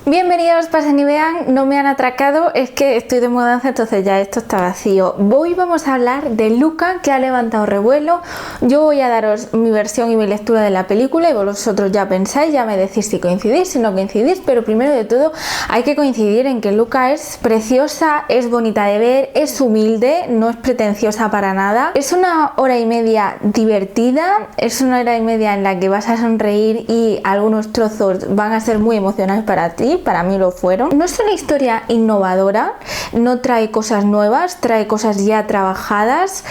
Bienvenidos, pasen y vean, no me han atracado, es que estoy de mudanza, entonces ya esto está vacío. Hoy vamos a hablar de Luca, que ha levantado revuelo. Yo voy a daros mi versión y mi lectura de la película y vosotros ya pensáis, ya me decís si coincidís, si no coincidís, pero primero de todo hay que coincidir en que Luca es preciosa, es bonita de ver, es humilde, no es pretenciosa para nada. Es una hora y media divertida, es una hora y media en la que vas a sonreír y algunos trozos van a ser muy emocionales para ti. Para mí lo fueron. No es una historia innovadora, no trae cosas nuevas, trae cosas ya trabajadas,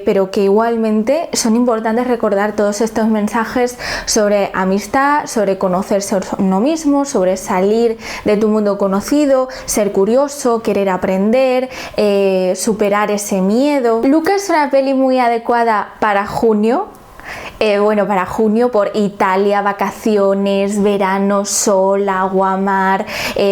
pero que igualmente son importantes recordar todos estos mensajes sobre amistad, sobre conocerse a uno mismo, sobre salir de tu mundo conocido, ser curioso, querer aprender, superar ese miedo. Luca es una peli muy adecuada para junio. Para junio por Italia, vacaciones, verano, sol, agua, mar,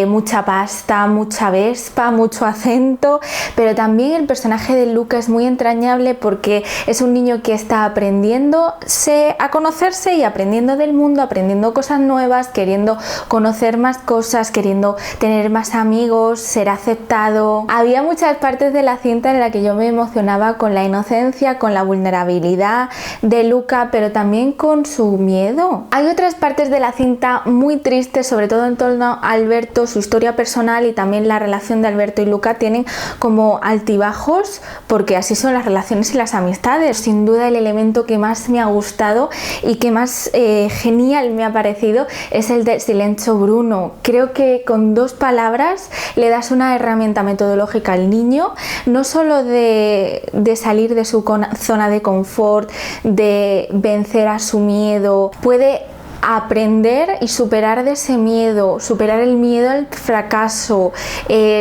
mucha pasta, mucha vespa, mucho acento, pero también el personaje de Luca es muy entrañable porque es un niño que está aprendiéndose a conocerse y aprendiendo del mundo, aprendiendo cosas nuevas, queriendo conocer más cosas, queriendo tener más amigos, ser aceptado. Había muchas partes de la cinta en la que yo me emocionaba con la inocencia, con la vulnerabilidad de Luca, pero también con su miedo. Hay otras partes de la cinta muy tristes, sobre todo en torno a Alberto, su historia personal y también la relación de Alberto y Luca tienen como altibajos, porque así son las relaciones y las amistades. Sin duda el elemento que más me ha gustado y que más genial me ha parecido es el de Silencio Bruno. Creo que con dos palabras le das una herramienta metodológica al niño, no solo de salir de su zona de confort, de vencer a su miedo, puede aprender y superar de ese miedo, superar el miedo al fracaso,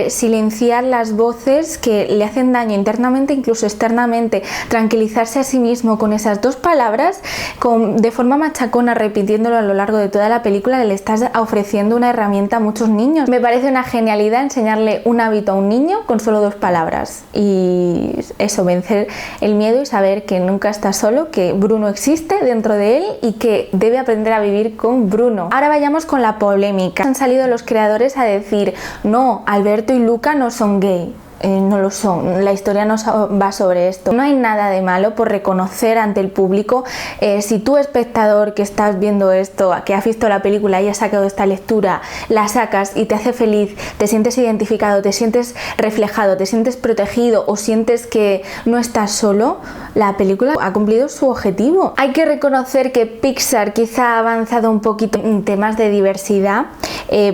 silenciar las voces que le hacen daño internamente, incluso externamente, tranquilizarse a sí mismo con esas dos palabras, de forma machacona, repitiéndolo a lo largo de toda la película. Le estás ofreciendo una herramienta a muchos niños. Me parece una genialidad enseñarle un hábito a un niño con solo dos palabras, y eso, vencer el miedo y saber que nunca está solo, que Bruno existe dentro de él y que debe aprender a vivir con Bruno. Ahora vayamos con la polémica. Han salido los creadores a decir: no, Alberto y Luca no son gay. No lo son, la historia no va sobre esto. No hay nada de malo por reconocer ante el público, si tú, espectador que estás viendo esto, que has visto la película y has sacado esta lectura, la sacas y te hace feliz, te sientes identificado, te sientes reflejado, te sientes protegido o sientes que no estás solo, la película ha cumplido su objetivo. Hay que reconocer que Pixar quizá ha avanzado un poquito en temas de diversidad.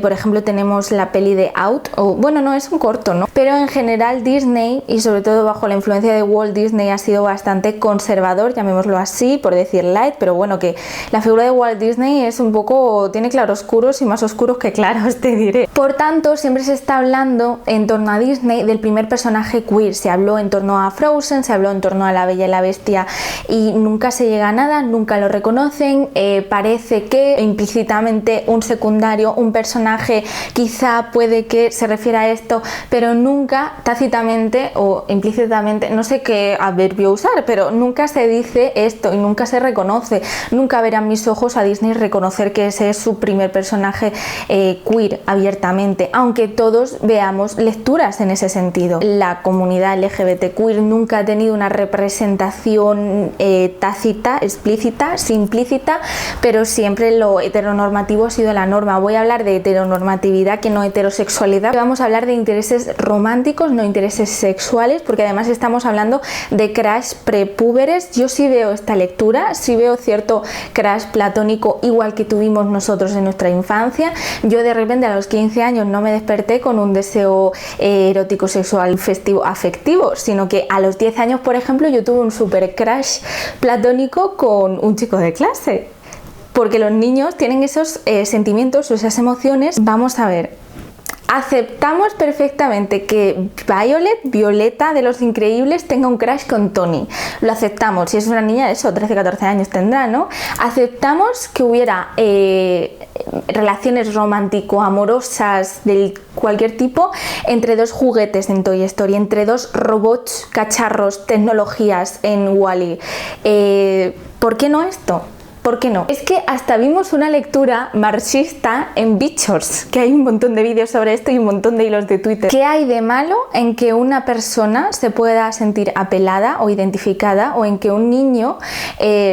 Por ejemplo, tenemos la peli de Out, no es un corto, ¿no? Pero en general Disney, y sobre todo bajo la influencia de Walt Disney, ha sido bastante conservador, llamémoslo así, por decir light, pero bueno, que la figura de Walt Disney es un poco, tiene claroscuros y más oscuros que claros, te diré. Por tanto, siempre se está hablando en torno a Disney del primer personaje queer. Se habló en torno a Frozen, se habló en torno a La Bella y la Bestia y nunca se llega a nada, nunca lo reconocen. Parece que implícitamente un secundario, un personaje, quizá puede que se refiera a esto, pero nunca tácitamente o implícitamente, no sé qué adverbio usar, pero nunca se dice esto y nunca se reconoce. Nunca verán mis ojos a Disney reconocer que ese es su primer personaje queer abiertamente, aunque todos veamos lecturas en ese sentido. La comunidad LGBT queer nunca ha tenido una representación tácita, explícita, simplícita, pero siempre lo heteronormativo ha sido la norma. Voy a hablar de heteronormatividad, que no heterosexualidad. Vamos a hablar de intereses románticos, no intereses sexuales, porque además estamos hablando de crush prepúberes. Yo sí veo esta lectura, sí veo cierto crush platónico igual que tuvimos nosotros en nuestra infancia. Yo de repente a los 15 años no me desperté con un deseo erótico, sexual, festivo, afectivo, sino que a los 10 años, por ejemplo, yo tuve un super crush platónico con un chico de clase, porque los niños tienen esos sentimientos o esas emociones. Vamos a ver, aceptamos perfectamente que Violeta de Los Increíbles tenga un crush con Tony. Lo aceptamos. Si es una niña de eso, 13, 14 años tendrá, ¿no? Aceptamos que hubiera relaciones romántico-amorosas de cualquier tipo entre dos juguetes en Toy Story, entre dos robots, cacharros, tecnologías en Wall-E. ¿Por qué no esto? ¿Por qué no? Es que hasta vimos una lectura marxista en Bichos, que hay un montón de vídeos sobre esto y un montón de hilos de Twitter. ¿Qué hay de malo en que una persona se pueda sentir apelada o identificada, o en que un niño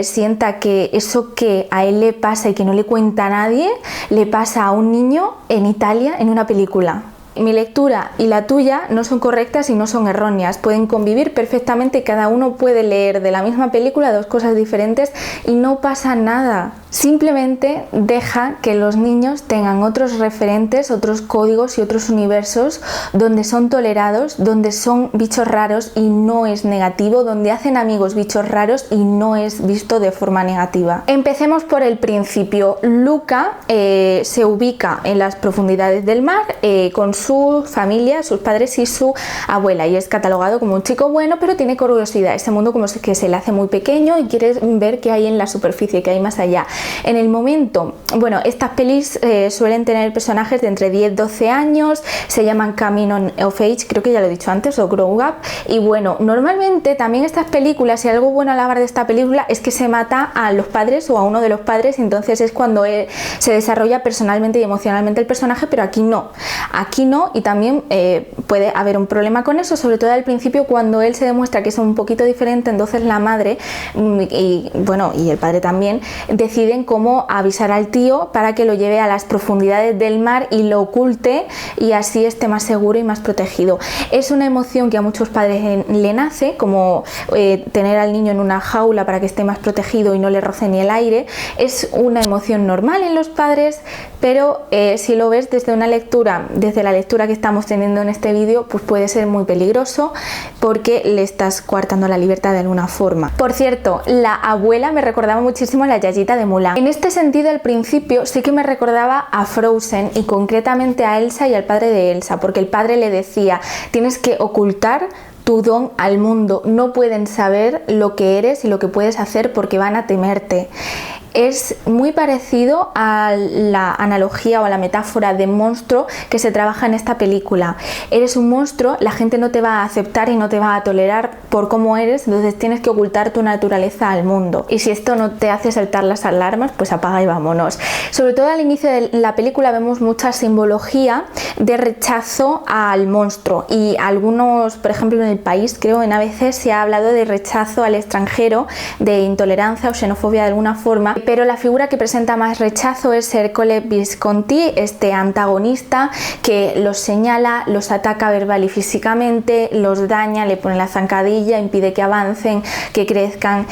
sienta que eso que a él le pasa y que no le cuenta a nadie, le pasa a un niño en Italia en una película? Mi lectura y la tuya no son correctas y no son erróneas, pueden convivir perfectamente, cada uno puede leer de la misma película dos cosas diferentes y no pasa nada. Simplemente deja que los niños tengan otros referentes, otros códigos y otros universos donde son tolerados, donde son bichos raros y no es negativo, donde hacen amigos bichos raros y no es visto de forma negativa. Empecemos por el principio. Luca se ubica en las profundidades del mar con su familia, sus padres y su abuela, y es catalogado como un chico bueno, pero tiene curiosidad. Ese mundo como que se le hace muy pequeño y quiere ver qué hay en la superficie, qué hay más allá. En el momento, bueno, estas pelis suelen tener personajes de entre 10-12 años, se llaman Coming of Age, creo que ya lo he dicho antes, o Grow Up, y bueno, normalmente también estas películas, y algo bueno a la hora de esta película es que se mata a los padres o a uno de los padres, y entonces es cuando se desarrolla personalmente y emocionalmente el personaje, pero aquí no, y también puede haber un problema con eso, sobre todo al principio cuando él se demuestra que es un poquito diferente, entonces la madre y el padre también deciden cómo avisar al tío para que lo lleve a las profundidades del mar y lo oculte y así esté más seguro y más protegido. Es una emoción que a muchos padres le nace, como tener al niño en una jaula para que esté más protegido y no le roce ni el aire. Es una emoción normal en los padres, pero si lo ves desde una lectura, desde la lectura que estamos teniendo en este vídeo, pues puede ser muy peligroso porque le estás coartando la libertad de alguna forma. Por cierto, la abuela me recordaba muchísimo a la Yayita de Mulan. En este sentido, al principio sí que me recordaba a Frozen y concretamente a Elsa y al padre de Elsa, porque el padre le decía: tienes que ocultar tu don al mundo, no pueden saber lo que eres y lo que puedes hacer porque van a temerte. Es muy parecido a la analogía o a la metáfora de monstruo que se trabaja en esta película. Eres un monstruo, la gente no te va a aceptar y no te va a tolerar por cómo eres, entonces tienes que ocultar tu naturaleza al mundo. Y si esto no te hace saltar las alarmas, pues apaga y vámonos. Sobre todo al inicio de la película vemos mucha simbología de rechazo al monstruo, y algunos, por ejemplo en El País, creo en ABC se ha hablado de rechazo al extranjero, de intolerancia o xenofobia de alguna forma, pero la figura que presenta más rechazo es Ercole Visconti, este antagonista que los señala, los ataca verbal y físicamente, los daña, le pone la zancadilla, impide que avancen, que crezcan,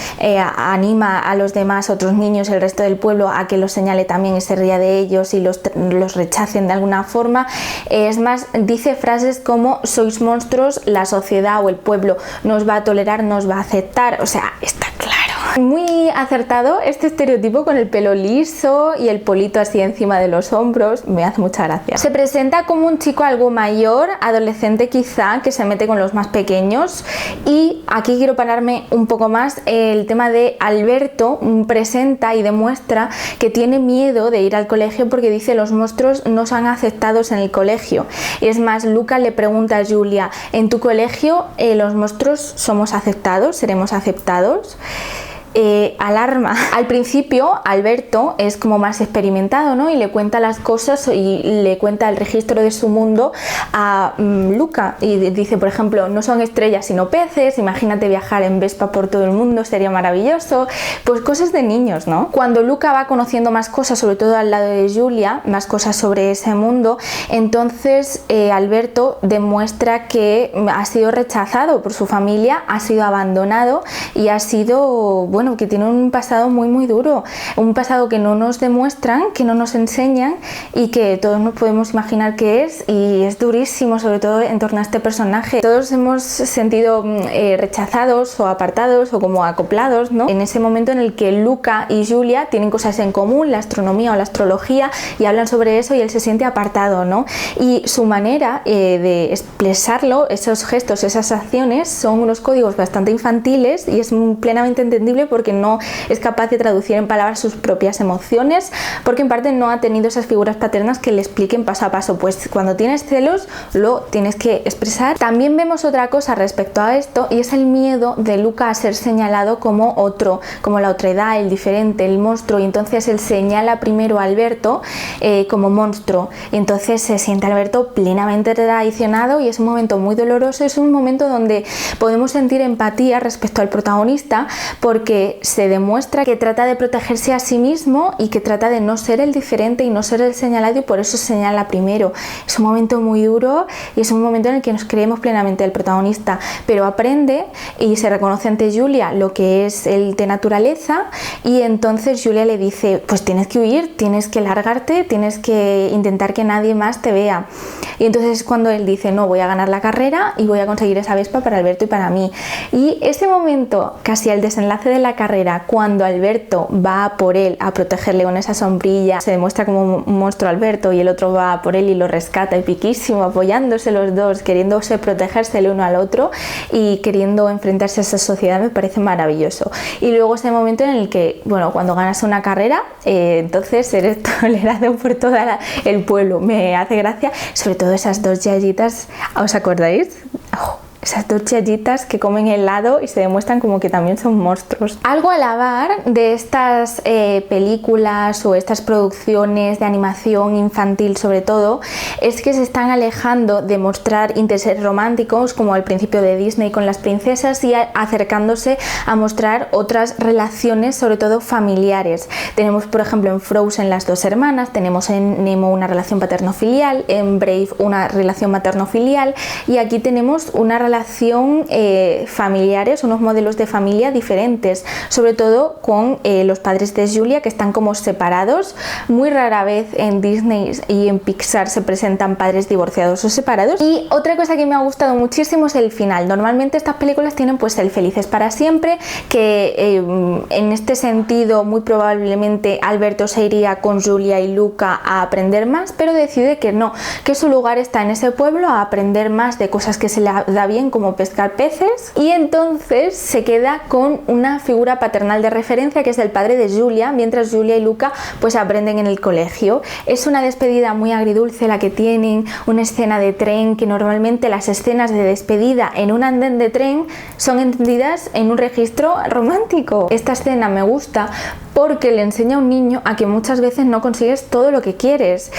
anima a los demás, otros niños, el resto del pueblo, a que los señale también y se ría de ellos y los rechacen de alguna forma. Es más, dice frases como: sois monstruos, la sociedad o el pueblo no os va a tolerar, no os va a aceptar. O sea, está claro. Muy acertado este estereotipo con el pelo liso y el polito así encima de los hombros, me hace mucha gracia. Se presenta como un chico algo mayor, adolescente quizá, que se mete con los más pequeños, y aquí quiero pararme un poco más. El tema de Alberto presenta y demuestra que tiene miedo de ir al colegio porque dice: los monstruos no son aceptados en el colegio. Y es más, Luca le pregunta a Julia: ¿en tu colegio los monstruos somos aceptados? ¿Seremos aceptados? Alarma. Al principio Alberto es como más experimentado, ¿no? Y le cuenta las cosas y le cuenta el registro de su mundo a Luca, y dice, por ejemplo, no son estrellas sino peces, imagínate viajar en Vespa por todo el mundo, sería maravilloso. Pues cosas de niños, ¿no? Cuando Luca va conociendo más cosas, sobre todo al lado de Julia, más cosas sobre ese mundo, entonces Alberto demuestra que ha sido rechazado por su familia, ha sido abandonado y ha sido, bueno, que tiene un pasado muy muy duro, un pasado que no nos demuestran, que no nos enseñan y que todos nos podemos imaginar que es, y es durísimo, sobre todo en torno a este personaje. Todos hemos sentido rechazados o apartados o como acoplados, ¿no? En ese momento en el que Luca y Julia tienen cosas en común, la astronomía o la astrología, y hablan sobre eso y él se siente apartado, ¿no? Y su manera de expresarlo, esos gestos, esas acciones, son unos códigos bastante infantiles, y es plenamente entendible porque no es capaz de traducir en palabras sus propias emociones, porque en parte no ha tenido esas figuras paternas que le expliquen paso a paso. Pues cuando tienes celos lo tienes que expresar. También vemos otra cosa respecto a esto, y es el miedo de Luca a ser señalado como otro, como la otredad, el diferente, el monstruo, y entonces él señala primero a Alberto como monstruo, y entonces se siente Alberto plenamente traicionado, y es un momento muy doloroso. Es un momento donde podemos sentir empatía respecto al protagonista, porque se demuestra que trata de protegerse a sí mismo y que trata de no ser el diferente y no ser el señalado, y por eso señala primero. Es un momento muy duro y es un momento en el que nos creemos plenamente el protagonista, pero aprende y se reconoce ante Julia lo que es el de naturaleza, y entonces Julia le dice, pues tienes que huir, tienes que largarte, tienes que intentar que nadie más te vea. Y entonces es cuando él dice, no, voy a ganar la carrera y voy a conseguir esa Vespa para Alberto y para mí. Y ese momento, casi al desenlace de la carrera, cuando Alberto va por él a protegerle con esa sombrilla, se demuestra como un monstruo Alberto, y el otro va por él y lo rescata, epiquísimo, apoyándose los dos, queriéndose protegerse el uno al otro y queriendo enfrentarse a esa sociedad, me parece maravilloso. Y luego ese momento en el que, bueno, cuando ganas una carrera, entonces eres tolerado por todo el pueblo. Me hace gracia, sobre todo esas dos yayitas, ¿os acordáis? Oh, esas dos yayitas que comen helado y se demuestran como que también son monstruos. Algo a alabar de estas películas o estas producciones de animación infantil, sobre todo, es que se están alejando de mostrar intereses románticos como al principio de Disney con las princesas, y acercándose a mostrar otras relaciones, sobre todo familiares. Tenemos, por ejemplo, en Frozen las dos hermanas, tenemos en Nemo una relación paterno-filial, en Brave una relación materno-filial, y aquí tenemos una relación familiares, unos modelos de familia diferentes, sobre todo con los padres de Julia, que están como separados. Muy rara vez en Disney y en Pixar se presentan padres divorciados o separados. Y otra cosa que me ha gustado muchísimo es el final. Normalmente estas películas tienen pues el felices para siempre, que en este sentido muy probablemente Alberto se iría con Julia y Luca a aprender más, pero decide que no, que su lugar está en ese pueblo, a aprender más de cosas que se le da bien, como pescar peces, y entonces se queda con una figura paternal de referencia que es el padre de Julia, mientras Julia y Luca pues aprenden en el colegio. Es una despedida muy agridulce la que tienen, una escena de tren, que normalmente las escenas de despedida en un andén de tren son entendidas en un registro romántico. Esta escena me gusta porque le enseña a un niño a que muchas veces no consigues todo lo que quieres,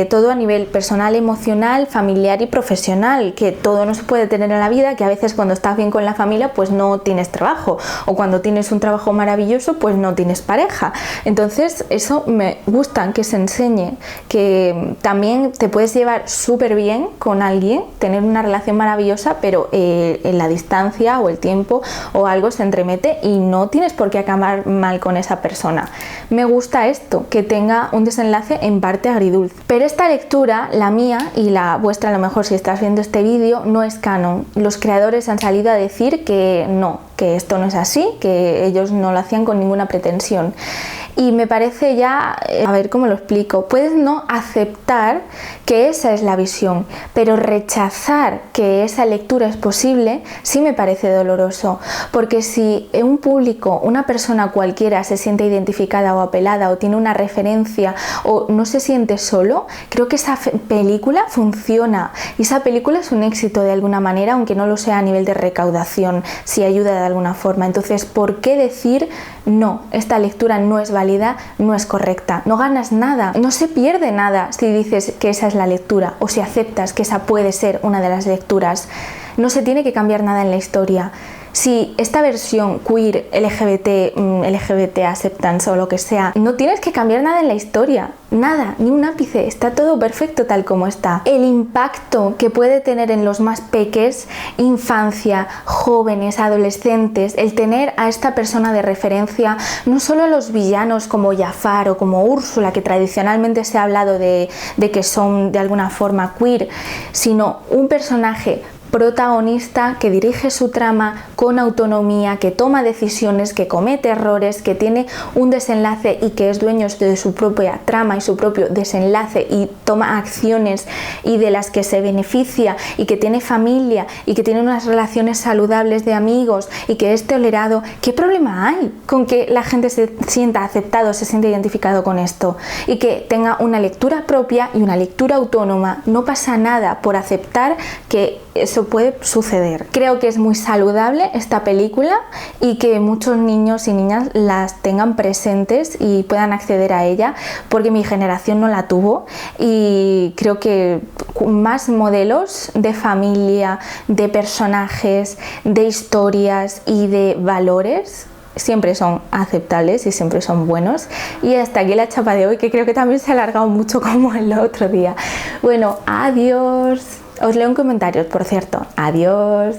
todo a nivel personal, emocional, familiar y profesional, que todo no se puede tener en la vida, que a veces cuando estás bien con la familia pues no tienes trabajo, o cuando tienes un trabajo maravilloso pues no tienes pareja. Entonces eso me gusta que se enseñe, que también te puedes llevar súper bien con alguien, tener una relación maravillosa, pero en la distancia o el tiempo o algo se entremete y no tienes por qué acabar mal con esa persona. Me gusta esto, que tenga un desenlace en parte agridulce. Pero esta lectura, la mía y la vuestra, a lo mejor si estás viendo este vídeo, no es canon. Los creadores han salido a decir que no, que esto no es así, que ellos no lo hacían con ninguna pretensión. Y me parece ya, a ver cómo lo explico, puedes no aceptar que esa es la visión, pero rechazar que esa lectura es posible sí me parece doloroso, porque si un público, una persona cualquiera se siente identificada o apelada o tiene una referencia o no se siente solo, creo que esa película funciona, y esa película es un éxito de alguna manera, aunque no lo sea a nivel de recaudación, si ayuda de alguna forma. Entonces, ¿por qué decir no, esta lectura no es válida, no es correcta? No ganas nada, no se pierde nada si dices que esa es la lectura o si aceptas que esa puede ser una de las lecturas. No se tiene que cambiar nada en la historia. Si esta versión queer, LGBT acceptance o lo que sea, no tienes que cambiar nada en la historia, nada, ni un ápice, está todo perfecto tal como está. El impacto que puede tener en los más peques, infancia, jóvenes, adolescentes, el tener a esta persona de referencia, no solo los villanos como Jafar o como Úrsula, que tradicionalmente se ha hablado de que son de alguna forma queer, sino un personaje protagonista que dirige su trama con autonomía, que toma decisiones, que comete errores, que tiene un desenlace y que es dueño de su propia trama y su propio desenlace y toma acciones y de las que se beneficia y que tiene familia y que tiene unas relaciones saludables de amigos y que es tolerado. ¿Qué problema hay con que la gente se sienta aceptado, se sienta identificado con esto y que tenga una lectura propia y una lectura autónoma? No pasa nada por aceptar que eso puede suceder. Creo que es muy saludable esta película y que muchos niños y niñas las tengan presentes y puedan acceder a ella, porque mi generación no la tuvo, y creo que más modelos de familia, de personajes, de historias y de valores siempre son aceptables y siempre son buenos. Y hasta aquí la chapa de hoy, que creo que también se ha alargado mucho como el otro día. Bueno, adiós. Os leo en comentarios, por cierto. Adiós.